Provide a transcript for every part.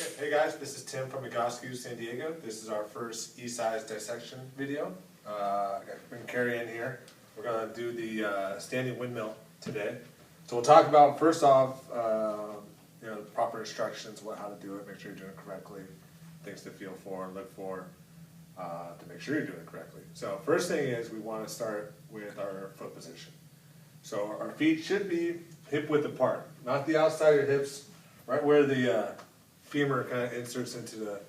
Hey guys, this is Tim from Egoscue, San Diego. This is our first E-cise dissection video. I got Carrie in here. We're going to do the standing windmill today. So we'll talk about, first off, the proper instructions, how to do it, make sure you're doing it correctly, things to feel for and look for to make sure you're doing it correctly. So first thing is we want to start with our foot position. So our feet should be hip width apart, not the outside of your hips, right where the femur kind of inserts into the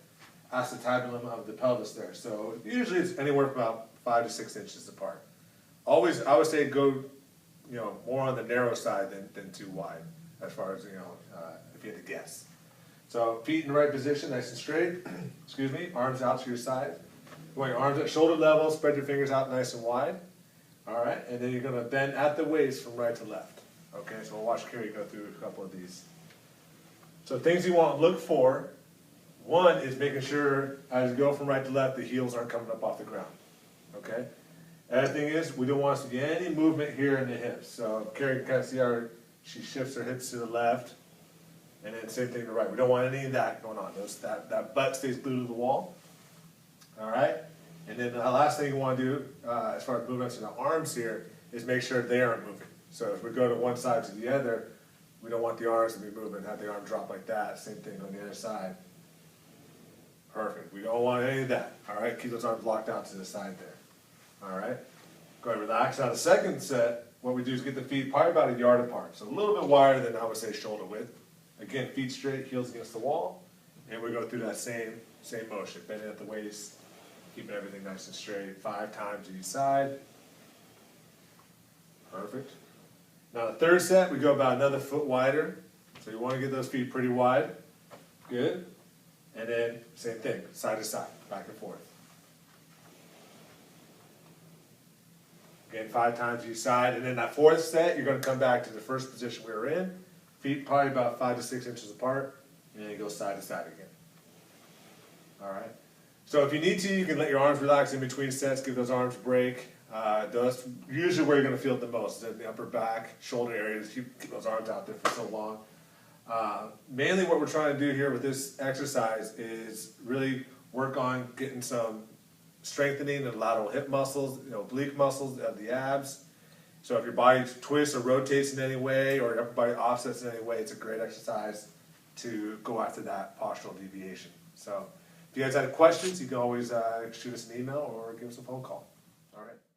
acetabulum of the pelvis there. So usually it's anywhere from about 5 to 6 inches apart. Always, I would say go, more on the narrow side than too wide, as far as, if you had to guess. So feet in the right position, nice and straight. Excuse me, arms out to your side. You want your arms at shoulder level, spread your fingers out nice and wide. All right, and then you're going to bend at the waist from right to left. Okay, so we'll watch Carrie go through a couple of these. So things you want to look for, one is making sure as you go from right to left, the heels aren't coming up off the ground. Okay? Other thing is, we don't want to see any movement here in the hips. So Carrie can kind of see how she shifts her hips to the left, and then same thing to the right. We don't want any of that going on. That butt stays glued to the wall. All right? And then the last thing you want to do, as far as movements in the arms here, is make sure they aren't moving. So if we go to one side to the other, we don't want the arms to be moving, have the arm drop like that. Same thing on the other side. Perfect. We don't want any of that. All right, keep those arms locked out to the side there. All right, go ahead, relax. Now the second set, what we do is get the feet probably about a yard apart. So a little bit wider than I would say shoulder width. Again, feet straight, heels against the wall. And we go through that same motion, bending at the waist, keeping everything nice and straight, 5 times each side. Perfect. Now the third set, we go about another foot wider. So you want to get those feet pretty wide. Good. And then same thing, side to side, back and forth. Again, 5 times each side. And then that fourth set, you're going to come back to the first position we were in. Feet probably about 5 to 6 inches apart. And then you go side to side again. All right. So if you need to, you can let your arms relax in between sets, give those arms a break. That's usually where you're going to feel it the most, is in the upper back, shoulder areas. Keep those arms out there for so long. Mainly what we're trying to do here with this exercise is really work on getting some strengthening of the lateral hip muscles, oblique muscles of the abs. So if your body twists or rotates in any way, or your upper body offsets in any way, it's a great exercise to go after that postural deviation. So if you guys have questions, you can always shoot us an email or give us a phone call.